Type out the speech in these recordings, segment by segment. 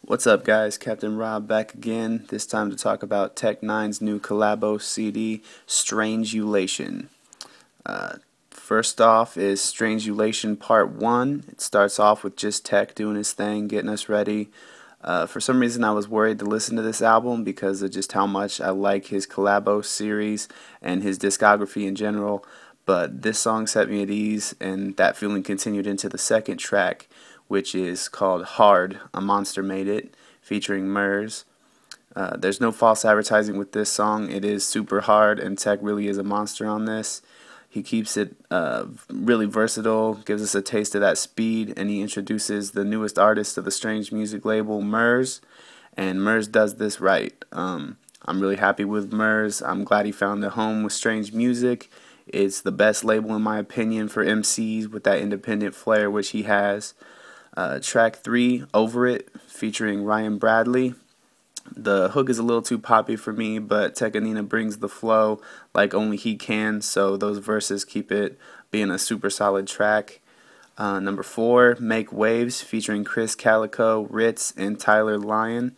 What's up, guys? Captain Rob back again, this time to talk about Tech N9ne's new collabo CD, STRANGEulation. First off is STRANGEulation Part 1. It starts off with just Tech doing his thing, getting us ready. For some reason I was worried to listen to this album because of just how much I like his collabo series and his discography in general, but this song set me at ease, and that feeling continued into the second track, which is called Hard, A Monster Made It, featuring Murs. There's no false advertising with this song. It is super hard, and Tech really is a monster on this. He keeps it really versatile, gives us a taste of that speed, and he introduces the newest artist of the Strange music label, Murs, and Murs does this right. I'm really happy with Murs. I'm glad he found a home with Strange music. It's the best label in my opinion for MCs with that independent flair which he has. Track 3, Over It, featuring Ryan Bradley. The hook is a little too poppy for me, but Tech N9ne brings the flow like only he can, so those verses keep it being a super solid track. Number 4, Make Waves, featuring Chris Calico, Ritz, and Tyler Lyon.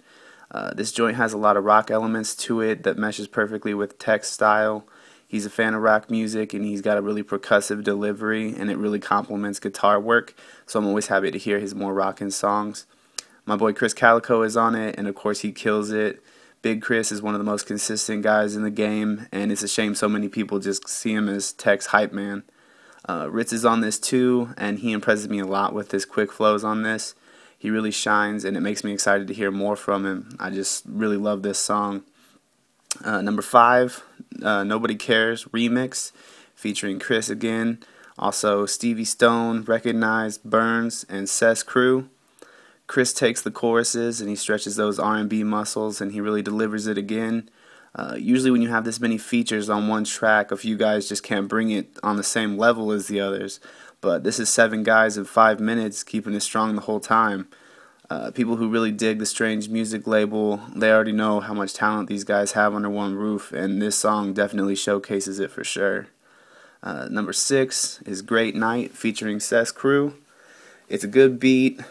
This joint has a lot of rock elements to it that meshes perfectly with Tech's style. He's a fan of rock music, and he's got a really percussive delivery, and it really complements guitar work, so I'm always happy to hear his more rockin' songs. My boy Chris Calico is on it, and of course he kills it. Big Chris is one of the most consistent guys in the game, and it's a shame so many people just see him as Tech's hype man. Ritz is on this too, and he impresses me a lot with his quick flows on this. He really shines, and it makes me excited to hear more from him. I just really love this song. Number 5, Nobody Cares remix, featuring Chris again. Also Stevie Stone, Recognize, Burns, and Cess Crew. Chris takes the choruses and he stretches those R&B muscles, and he really delivers it again. Usually when you have this many features on one track, a few guys just can't bring it on the same level as the others. But this is 7 guys in 5 minutes keeping it strong the whole time. People who really dig the Strange music label, they already know how much talent these guys have under one roof, and this song definitely showcases it for sure. Number 6 is Great Night, featuring Cess Crew. It's a good beat,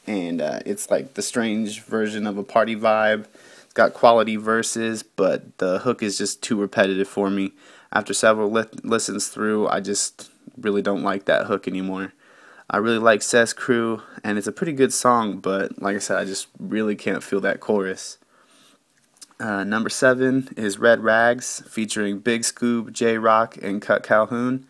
and it's like the Strange version of a party vibe. It's got quality verses, but the hook is just too repetitive for me. After several listens through, I just really don't like that hook anymore. I really like Cess Crew, and it's a pretty good song, but like I said, I just really can't feel that chorus. Number 7 is Red Rags, featuring Big Scoob, J-Rock, and Cut Calhoun.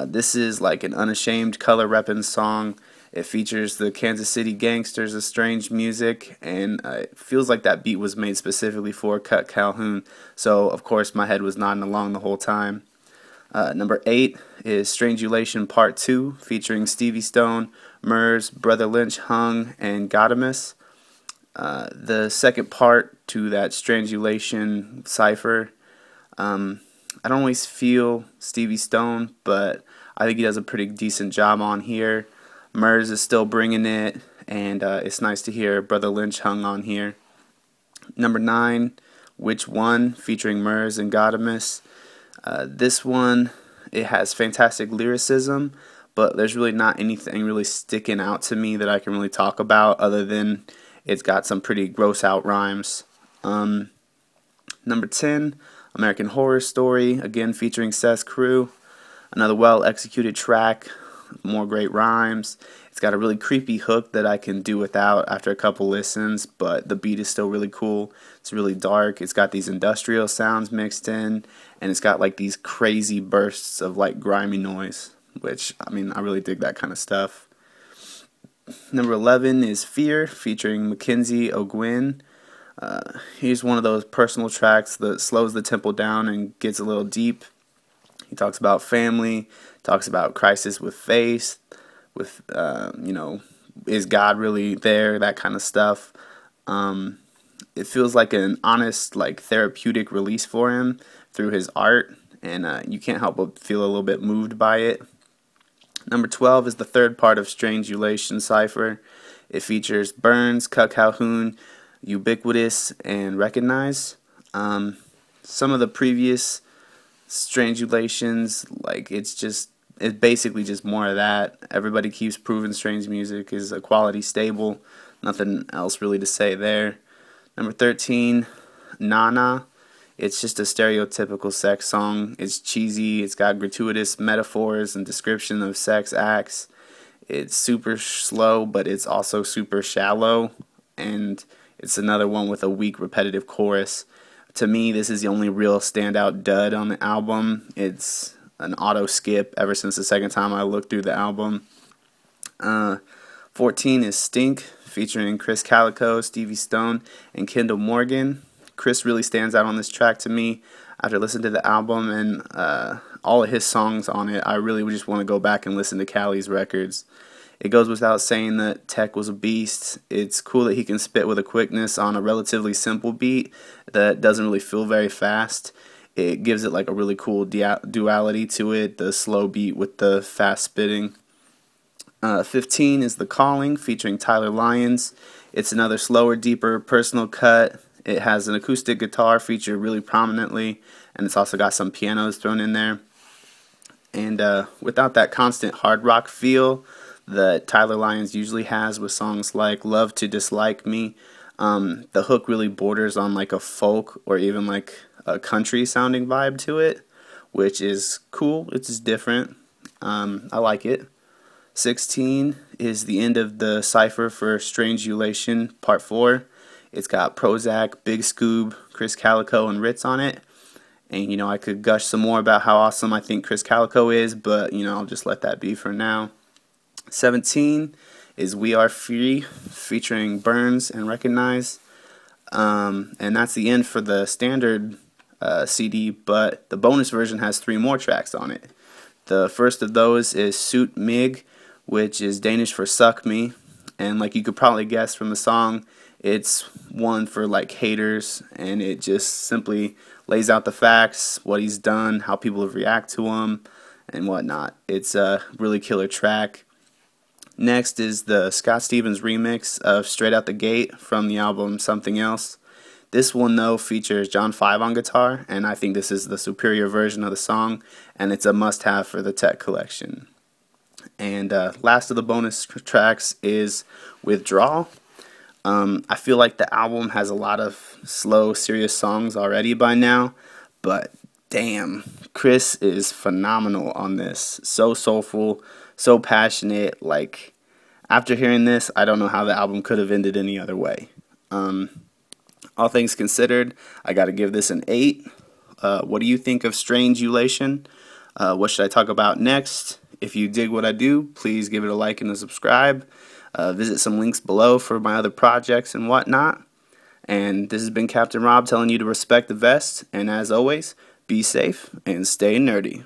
This is like an unashamed color reppin' song. It features the Kansas City Gangsters of Strange music, and it feels like that beat was made specifically for Cut Calhoun, so of course my head was nodding along the whole time. Number 8 is STRANGEulation Part 2, featuring Stevie Stone, Murs, Brother Lynch Hung, and Gadamus. The second part to that STRANGEulation cipher, I don't always feel Stevie Stone, but I think he does a pretty decent job on here. Murs is still bringing it, and it's nice to hear Brother Lynch Hung on here. Number 9, Which One, featuring Murs and Gadamus. This one, it has fantastic lyricism, but there's really not anything really sticking out to me that I can really talk about other than it's got some pretty gross out rhymes. Number 10, American Horror Story, again featuring Cess Crew. Another well executed track, more great rhymes. It's got a really creepy hook that I can do without after a couple listens, but the beat is still really cool. It's really dark. It's got these industrial sounds mixed in, and it's got like these crazy bursts of like grimy noise, which, I mean, I really dig that kind of stuff. Number 11 is Fear, featuring Mackenzie O'Gwyn. Here's one of those personal tracks that slows the tempo down and gets a little deep. He talks about family, talks about crisis with faith, with, is God really there, that kind of stuff. It feels like an honest, like, therapeutic release for him through his art, and you can't help but feel a little bit moved by it. Number 12 is the third part of STRANGEulation Cypher. It features Burns, Cut Calhoun, Ubiquitous, and Recognize. Some of the previous STRANGEulations, like, it's basically just more of that. Everybody keeps proving Strange music is a quality stable. Nothing else really to say there. Number 13, Nana. It's just a stereotypical sex song. It's cheesy, it's got gratuitous metaphors and description of sex acts. It's super slow, but it's also super shallow, and it's another one with a weak repetitive chorus. To me, this is the only real standout dud on the album. It's an auto skip ever since the second time I looked through the album. 14 is Stink, featuring Chris Calico, Stevie Stone, and Kendall Morgan. Chris really stands out on this track to me. After listening to the album and all of his songs on it, I really just want to go back and listen to Cali's records. It goes without saying that Tech was a beast. It's cool that he can spit with a quickness on a relatively simple beat that doesn't really feel very fast. It gives it like a really cool duality to it, the slow beat with the fast spitting. 15 is The Calling, featuring Tyler Lyons. It's another slower, deeper, personal cut. It has an acoustic guitar featured really prominently, and it's also got some pianos thrown in there. And without that constant hard rock feel that Tyler Lyons usually has with songs like Love to Dislike Me, the hook really borders on like a folk or even like a country sounding vibe to it, which is cool. It's just different. I like it. 16 is the end of the cipher for STRANGEulation Part 4. It's got Prozac, Big Scoob, Chris Calico, and Ritz on it. And, you know, I could gush some more about how awesome I think Chris Calico is, but, you know, I'll just let that be for now. 17 is We Are Free, featuring Burns and Recognize. And that's the end for the standard CD, but the bonus version has 3 more tracks on it. The first of those is Suit Mig, which is Danish for Suck Me. And like you could probably guess from the song, it's one for like haters, and it just simply lays out the facts, what he's done, how people have reacted to him, and whatnot. It's a really killer track. Next is the Scott Stevens remix of Straight Out the Gate from the album Something Else. This one, though, features John 5 on guitar, and I think this is the superior version of the song, and it's a must-have for the Tech collection. And last of the bonus tracks is Withdrawal. I feel like the album has a lot of slow, serious songs already by now, but damn, Chris is phenomenal on this. So soulful, so passionate. Like, after hearing this, I don't know how the album could have ended any other way. All things considered, I got to give this an 8. What do you think of STRANGEulation? What should I talk about next? If you dig what I do, please give it a like and a subscribe. Visit some links below for my other projects and whatnot. And this has been Captain Rob telling you to respect the vest. And as always, be safe and stay nerdy.